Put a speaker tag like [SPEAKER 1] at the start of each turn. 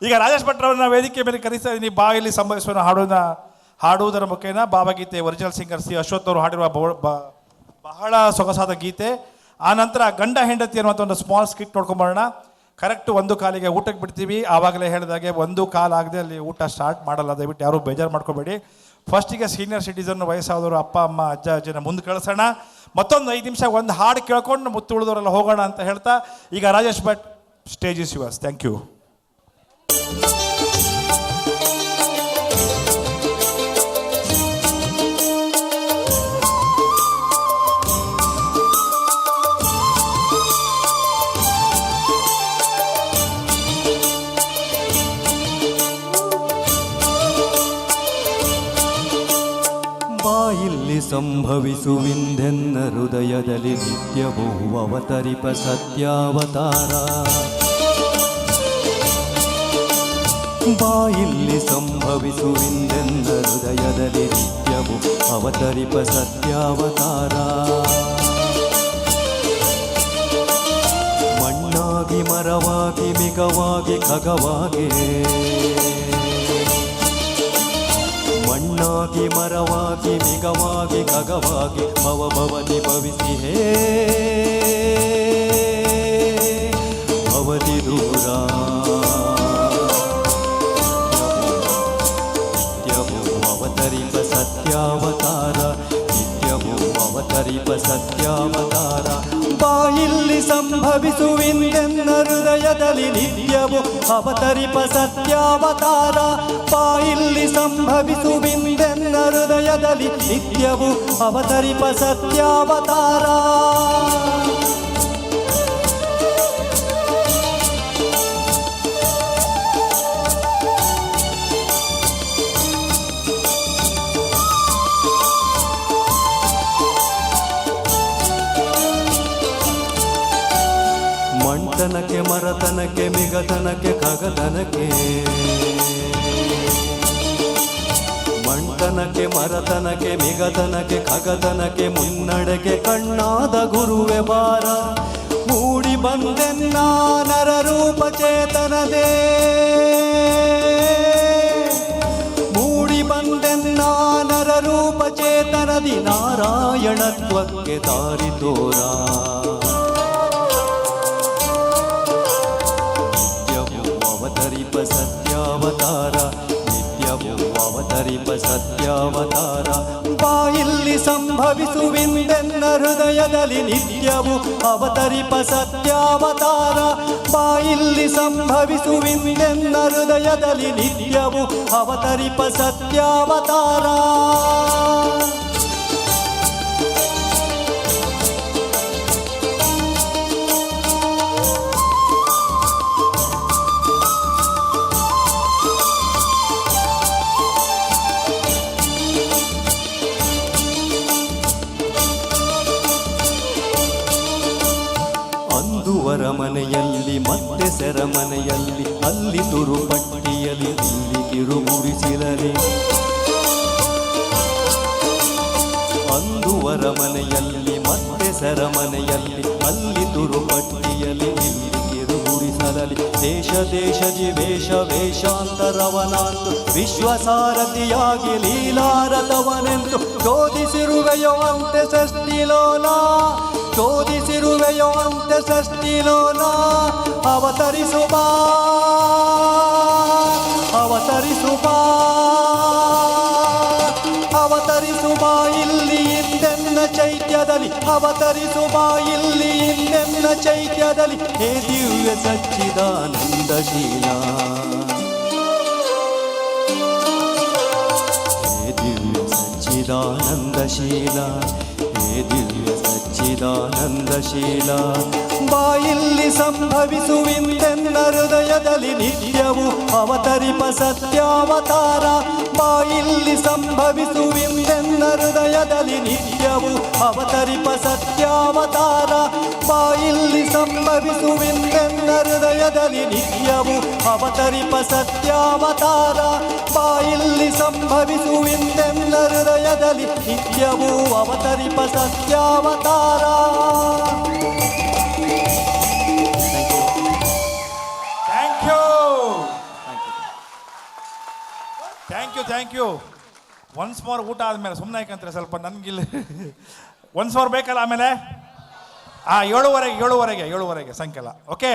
[SPEAKER 1] ಈಗ ರಾಜೇಶ್ ಭಟ್ರವ್ರನ್ನ ವೇದಿಕೆ ಮೇಲೆ ಕರೆಸ್ತಾ ಇದ್ದೀನಿ. ಬಾಯಲ್ಲಿ ಸಂಭವಿಸುವ ಹಾಡುವುದರ ಮುಖೇನ ಭಾವಗೀತೆ ಒರಿಜಿನಲ್ ಸಿಂಗರ್ ಸಿ ಅಶ್ವಥ್ ಅವರು ಹಾಡಿರುವ ಬಹಳ ಸೊಗಸಾದ ಗೀತೆ. ಆ ನಂತರ ಗಂಡ ಹೆಂಡತಿ ಅನ್ನುವಂಥ ಒಂದು ಸ್ಮಾಲ್ ಸ್ಕಿಟ್ ನೋಡ್ಕೊಂಬರೋಣ. ಕರೆಕ್ಟ್ 1 ಕಾಲಿಗೆ ಊಟಕ್ಕೆ ಬಿಡ್ತೀವಿ. ಆವಾಗಲೇ ಹೇಳಿದಾಗೆ 1 ಕಾಲ್ ಆಗದೆ ಅಲ್ಲಿ ಊಟ ಸ್ಟಾರ್ಟ್ ಮಾಡಲ್ಲ. ದಯವಿಟ್ಟು ಯಾರು ಬೇಜಾರು ಮಾಡ್ಕೋಬೇಡಿ. ಫಸ್ಟಿಗೆ ಸೀನಿಯರ್ ಸಿಟಿಸನ್ ವಯಸ್ಸಾದವರು ಅಪ್ಪ ಅಮ್ಮ ಅಜ್ಜ ಅಜ್ಜಿನ ಮುಂದೆ ಕಳಿಸೋಣ. ಮತ್ತೊಂದು 5 ನಿಮಿಷ ಒಂದು ಹಾಡು ಕೇಳ್ಕೊಂಡು ಮುತ್ತು ಉಳಿದವರೆಲ್ಲ ಹೋಗೋಣ ಅಂತ ಹೇಳ್ತಾ ಈಗ Rajesh Bhat stage is yours. Thank you.
[SPEAKER 2] ಬಾಯಿಲ್ಲಿ ಸಂಭವಿಸುವಿಂದೆನ್ನ ಹೃದಯದಲ್ಲಿ ನಿತ್ಯವೂ ಅವತರಿಪ ಸತ್ಯಾವತಾರ. ಬಾಯಿಲ್ಲಿ ಸಂಭವಿಸುವಿಂದೆನ್ನ ಹೃದಯದಲ್ಲಿ ನಿತ್ಯವೂ ಅವತರಿಪ ಸತ್ಯಾವತಾರ. ಮಣ್ಣಾಗಿ ಮರವಾಗಿ ಮಿಗವಾಗಿ ಖಗವಾಗಿ, ಮಣ್ಣಾಗಿ ಮರವಾಗಿ ಮಿಗವಾಗಿ ಖಗವಾಗಿ ಭವಭವನಿ ಭವಿಸಿಹೇ ಭವತಿ ದೂರ. ನಿತ್ಯವೂ ಅವತರಿಪ ಸತ್ಯಾವತಾರ, ನಿತ್ಯವೂ ಅವತರಿಪ ಸತ್ಯಾವತಾರ. ಬಾಯಿಲ್ಲಿ ಸಂಭವಿಸುವಿಂದೆನ್ನ ಹೃದಯದಲ್ಲಿ ನಿತ್ಯವೂ ಅವತರಿಪ ಸತ್ಯಾವತಾರ. ಬಾಯಿಲ್ಲಿ ಸಂಭವಿಸುವಿಂದೆನ್ನ ಹೃದಯದಲ್ಲಿ ನಿತ್ಯವೂ ಅವತರಿಪ ಸತ್ಯಾವತಾರ. ಮಣ್ತನಕ್ಕೆ ಮರತನಕ್ಕೆ ಮಿಗತನಕ್ಕೆ ಖಗತನಕ್ಕೆ, ಮಣ್ತನಕ್ಕೆ ಮರತನಕ್ಕೆ ಮಿಗತನಕ್ಕೆ ಖಗತನಕ್ಕೆ ಮುನ್ನಡೆಗೆ ಕಣ್ಣಾದ ಗುರುವೆ ಬಾರ. ಮೂಡಿ ಬಂದೆನ್ನ ನರರೂಪ ಚೇತನದೇ, ಮೂಡಿ ಬಂದೆನ್ನ ನರರೂಪ ಚೇತನದಿ ನಾರಾಯಣತ್ವಕ್ಕೆ ದಾರಿ ತೋರ. ಅವತರಿಪ ಸತ್ಯಾವತಾರ, ನಿತ್ಯವೂ ಅವತರಿಪ ಸತ್ಯಾವತಾರ. ಬಾಯಿಲ್ಲಿ ಸಂಭವಿಸುವಿಂದೆನ್ನ ಹೃದಯದಲ್ಲಿ ನಿತ್ಯವೂ ಅವತರಿಪ ಸತ್ಯಾವತಾರ. ಬಾಯಿಲ್ಲಿ ಸಂಭವಿಸುವಿಂದೆನ್ನ ಹೃದಯದಲ್ಲಿ ನಿತ್ಯವೂ ಅವತರಿಪ ಸತ್ಯಾವತಾರ. ಮನೆಯಲ್ಲಿ ಮತ್ತೆ ಸೆರಮನೆಯಲ್ಲಿ, ಅಲ್ಲಿ ತುರುಪಟ್ಟಿಯಲ್ಲಿ ಇಲ್ಲಿ ಕಿರುಗುಡಿಸಿರಲಿ. ಅಂದುವರ ಮನೆಯಲ್ಲಿ ಮತ್ತೆ ಸೆರಮನೆಯಲ್ಲಿ, ಅಲ್ಲಿ ತುರುಪಟ್ಟಿಯಲ್ಲಿ ಇಲ್ಲಿ ಕಿರುಗುಡಿಸಲಲಿ. ದೇಶ ದೇಶ ಜಿವೇಶ ವೇಷಾಂತರವನಾಂತು ವಿಶ್ವಸಾರಥಿಯಾಗಿ ಲೀಲಾರಥವನೆಂದು ಶೋಧಿಸಿರುವೆಯೋ ಅಂತೆ ಷಷ್ಠಿಲೋಲ, ಶೋಧಿಸಿರುವೆಯೋ ಅಂತೆ ಷಷ್ಠಿಲೋಲ. ಅವತರಿಸುವ ಅವತರಿಸುವ ಅವತರಿಸುವ ಇಲ್ಲಿ ಇಂದೆನ್ನ ಚೈತ್ಯದಲ್ಲಿ, ಅವತರಿಸುವ ಇಲ್ಲಿ ಇಂದೆನ್ನ ಚೈತ್ಯದಲ್ಲಿ. ಹೇ ದಿವ್ಯ ಸಚ್ಚಿದಾನಂದಶೀಲ, ಹೇ ದಿವ್ಯ ಸಚ್ಚಿದಾನಂದಶೀಲ, ಹೇ ದಿವ್ಯ ಸಚ್ಚಿದಾನಂದಶೀಲ. ಬಾಯಿಲ್ಲಿ ಸಂಭವಿಸುವಿಂದೆನ್ನ ಹೃದಯದಲ್ಲಿ ನಿತ್ಯವೂ ಅವತರಿಪ ಸತ್ಯಾವತಾರ. ಬಾಯಿಲ್ಲಿ ಸಂಭವಿಸುವಿಂದೆನ್ನ ಹೃದಯದಲ್ಲಿ ನಿತ್ಯವೂ ಅವತರಿಪ ಸತ್ಯಾವತಾರ. ಬಾಯಿಲ್ಲಿ ಸಂಭವಿಸುವಿಂದೆನ್ನ ಹೃದಯದಲ್ಲಿ ನಿತ್ಯವೂ ಅವತರಿಪ ಸತ್ಯಾವತಾರ. ಬಾಯಿಲ್ಲಿ ಸಂಭವಿಸುವಿಂದೆನ್ನ ಹೃದಯದಲ್ಲಿ ನಿತ್ಯವೂ ಅವತರಿಪ ಸತ್ಯಾವತಾರ.
[SPEAKER 1] Thank you. Thank you once more ಊಟ ಆದಮೇಲೆ ಸುಮ್ಮನೆ ಯಾಕಂತಾರೆ ಸ್ವಲ್ಪ ನನಗಿಲ್ಲ ಒನ್ಸ್ ಮೋರ್ ಬೇಕಲ್ಲ ಆಮೇಲೆ 7:30 ಸಾಯಂಕಾಲ ಓಕೆ